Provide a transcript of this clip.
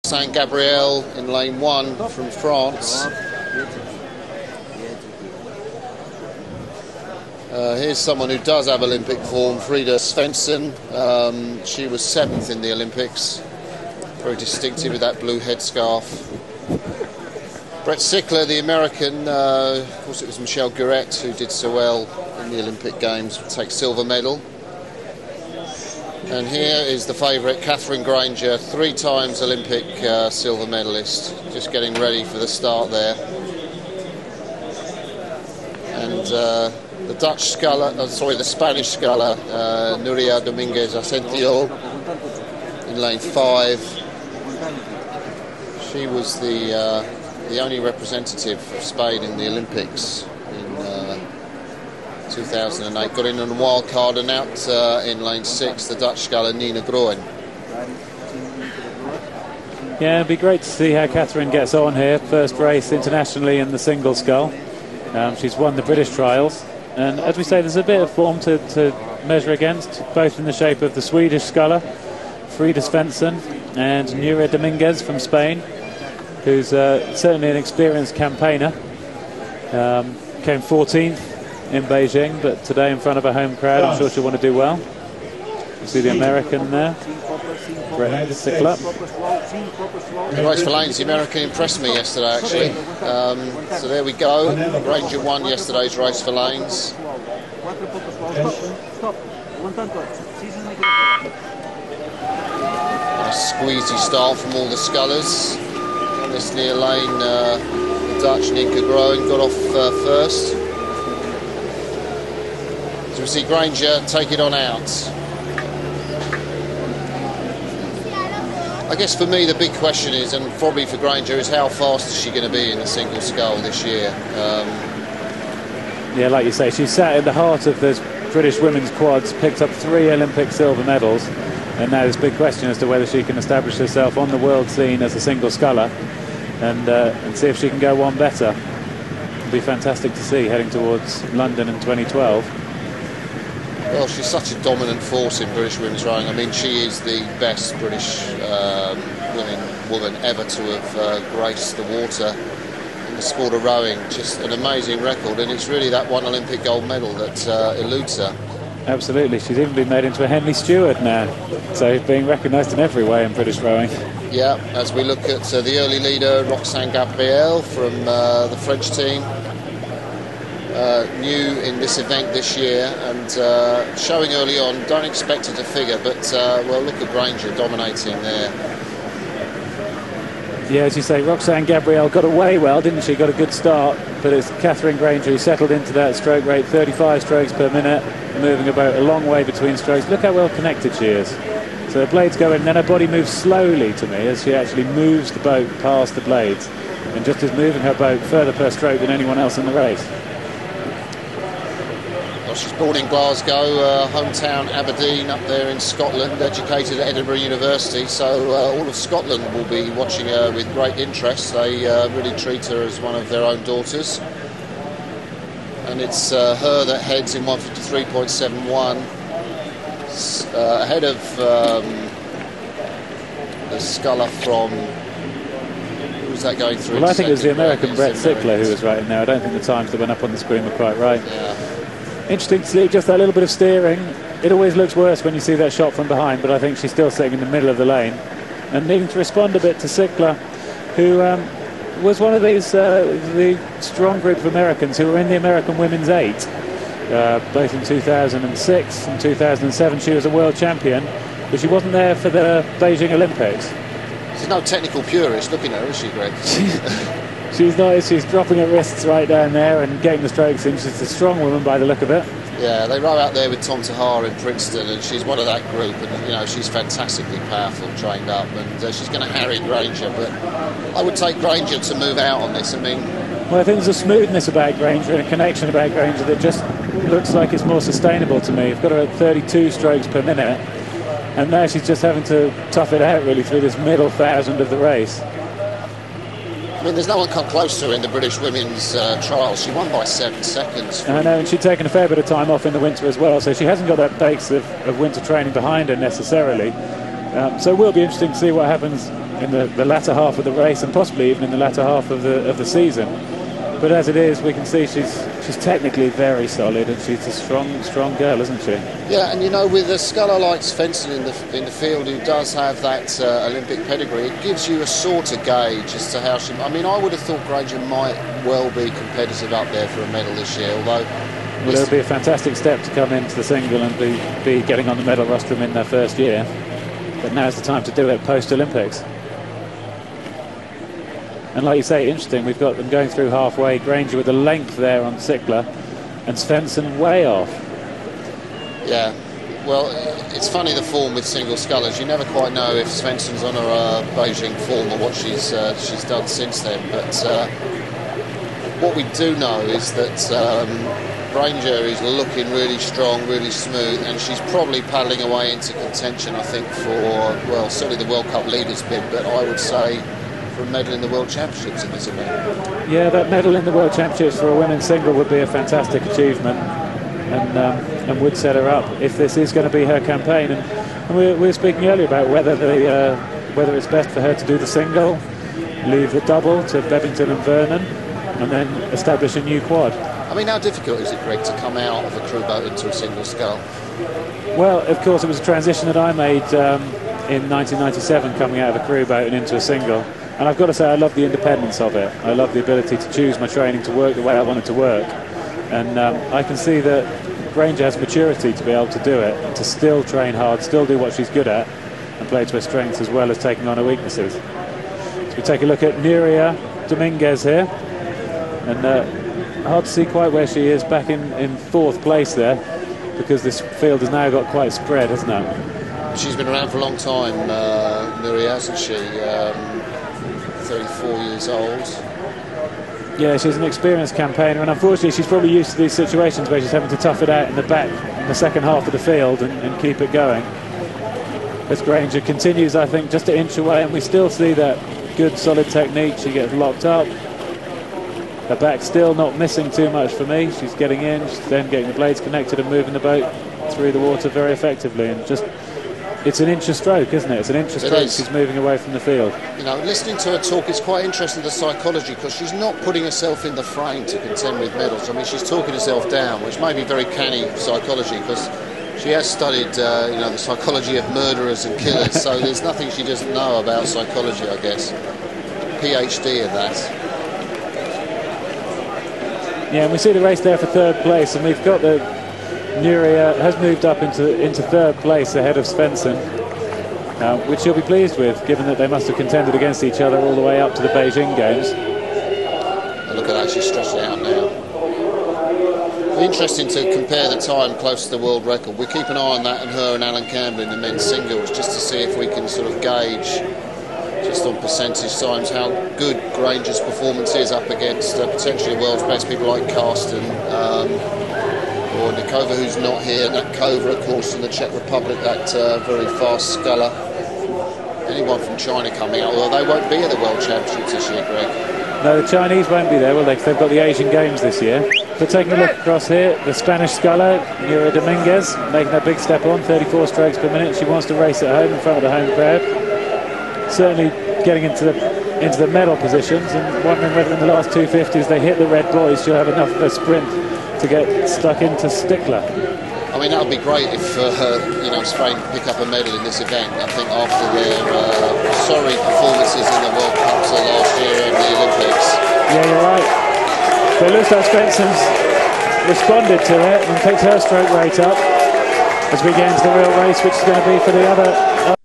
Saint-Gabriel in lane 1 from France. Here's someone who does have Olympic form, Frida Svensson. She was 7th in the Olympics. Very distinctive with that blue headscarf. Brett Sickler, the American, of course it was Michelle Guret who did so well in the Olympic Games, take silver medal. And here is the favourite, Catherine Granger, 3 times Olympic silver medalist, just getting ready for the start there. And the Dutch sculler, the Spanish sculler, Nuria Dominguez Asencio in lane 5. She was the only representative of Spain in the Olympics in 2008. Got in on a wild card, and out in lane 6, the Dutch sculler Nina Groen. Yeah, it'd be great to see how Catherine gets on here. First race internationally in the single scull. She's won the British trials, and as we say, there's a bit of form to measure against, both in the shape of the Swedish sculler Frida Svensson and Nuria Dominguez from Spain, who's certainly an experienced campaigner. Came 14th in Beijing, but today in front of a home crowd, I'm sure she'll want to do well. You see the American there, Brett Sickler. The race for lanes, the American impressed me yesterday actually. So there we go. Granger won yesterday's race for lanes. A squeezy start from all the scullers. This near lane, the Dutch Ninka Groen got off first. So we see Granger take it on out. I guess for me the big question is, and probably for Granger, is how fast is she going to be in the single scull this year? Yeah, like you say, she sat in the heart of the British women's quads, picked up 3 Olympic silver medals, and now there's a big question as to whether she can establish herself on the world scene as a single sculler and see if she can go one better. It'll be fantastic to see heading towards London in 2012. Well, she's such a dominant force in British women's rowing. I mean, she is the best British woman ever to have graced the water in the sport of rowing. Just an amazing record, and it's really that one Olympic gold medal that eludes her. Absolutely, she's even been made into a Henley Stewart now, so being recognised in every way in British rowing. Yeah, as we look at the early leader, Roxane Gabriel from the French team. New in this event this year, and showing early on, don't expect her to figure, but well, look at Granger dominating there. Yeah, as you say, Roxane Gabriel got away well, didn't she? Got a good start, but it's Catherine Granger who settled into that stroke rate, 35 strokes per minute, moving about a long way between strokes. Look how well connected she is. So the blades go in, then her body moves slowly to me as she actually moves the boat past the blades, and just is moving her boat further per stroke than anyone else in the race. Well, she's born in Glasgow, hometown Aberdeen up there in Scotland, educated at Edinburgh University, so all of Scotland will be watching her with great interest. They really treat her as one of their own daughters. And it's her that heads in 153.71, ahead of the sculler from... Who's that going through? Well, I think it was the American Brett Sickler who was right in there. I don't think the times that went up on the screen were quite right. Yeah. Interesting to see just that little bit of steering. It always looks worse when you see that shot from behind, but I think she's still sitting in the middle of the lane and needing to respond a bit to Sickler, who was one of these the strong group of Americans who were in the American Women's 8, both in 2006 and 2007. She was a world champion, but she wasn't there for the Beijing Olympics. She's no technical purist looking at her, is she, Greg? She's not. She's dropping her wrists right down there and getting the strokes in. She's a strong woman by the look of it. Yeah, they row out there with Tom Tahar in Princeton, and she's one of that group, and you know she's fantastically powerful, trained up, and she's going to harry Granger. But I would take Granger to move out on this. I mean, well, I think there's a smoothness about Granger and a connection about Granger that just looks like it's more sustainable to me. You've got her at 32 strokes per minute, and now she's just having to tough it out really through this middle 1,000 of the race. I mean, there's no one come close to her in the British women's trials. She won by 7 seconds. I know, and she'd taken a fair bit of time off in the winter as well, so she hasn't got that base of winter training behind her necessarily. So it will be interesting to see what happens in the latter half of the race, and possibly even in the latter half of the season. But as it is, we can see she's technically very solid, and she's a strong girl, isn't she? Yeah, and you know, with a sculler like Svensson in the field, who does have that Olympic pedigree, it gives you a sort of gauge as to how she. I mean, I would have thought Granger might well be competitive up there for a medal this year, although. Well, it would be a fantastic step to come into the single and be getting on the medal rostrum in their first year. But now's the time to do it post-Olympics. And like you say, interesting, we've got them going through halfway. Granger with the length there on Sickler, and Svensson way off. Yeah, well, it's funny, the form with single scullers. You never quite know if Svensson's on her Beijing form or what she's done since then. But what we do know is that Granger is looking really strong, really smooth, and she's probably paddling away into contention, I think, for, well, certainly the World Cup leaders bid, but I would say for a medal in the World Championships in this event. Yeah, that medal in the World Championships for a women's single would be a fantastic achievement, and would set her up if this is going to be her campaign. And we were speaking earlier about whether it's best for her to do the single, leave the double to Bevington and Vernon, and then establish a new quad. I mean, how difficult is it, Greg, to come out of a crew boat into a single scull? Well, of course, it was a transition that I made in 1997, coming out of a crew boat and into a single. And I've got to say, I love the independence of it. I love the ability to choose my training to work the way I want it to work. And I can see that Granger has maturity to be able to do it, and to still train hard, still do what she's good at, and play to her strengths as well as taking on her weaknesses. So we take a look at Nuria Dominguez here. And hard to see quite where she is, back in fourth place there, because this field has now got quite spread, hasn't it? She's been around for a long time, Nuria, hasn't she? 34 years old. Yeah, she's an experienced campaigner, and unfortunately she's probably used to these situations where she's having to tough it out in the back, in the second half of the field, and keep it going. As Granger continues, I think, just to inch away, and we still see that good solid technique. She gets locked up. Her back still not missing too much for me. She's getting in, she's then getting the blades connected and moving the boat through the water very effectively. And just, it's an inch a stroke, isn't it? It's an inch a stroke. She's moving away from the field. You know, listening to her talk, it's quite interesting, the psychology, because she's not putting herself in the frame to contend with medals. I mean, she's talking herself down, which may be very canny psychology, because she has studied, you know, the psychology of murderers and killers. So there's nothing she doesn't know about psychology, I guess. PhD in that. Yeah, and we see the race there for third place, and we've got the Nuria has moved up into third place ahead of Svensson, which she'll be pleased with, given that they must have contended against each other all the way up to the Beijing Games. Look at that, she's stretched it out now. It'll be interesting to compare the time close to the world record. We keep an eye on that, and her and Alan Campbell in the men's singles, just to see if we can sort of gauge, just on percentage times, how good Granger's performance is up against potentially the world's best, people like Karsten or Nikova, who's not here. Nat Kova, of course, in the Czech Republic, that very fast sculler. Anyone from China coming out, although they won't be at the World Championships this year, Greg. No, the Chinese won't be there, will they? Because they've got the Asian Games this year. But taking a look across here, the Spanish sculler, Nuria Dominguez, making a big step on, 34 strokes per minute. She wants to race at home in front of the home crowd. Certainly getting into the medal positions, and wondering whether in the last 250s they hit the red buoys, she'll have enough of a sprint to get stuck into Stickler. I mean, that would be great if you know, Spain pick up a medal in this event. I think after their sorry performances in the World Cups last year and the Olympics. Yeah, you're right. But it looks like Spencer's responded to it and picked her stroke rate up as we get into the real race, which is going to be for the other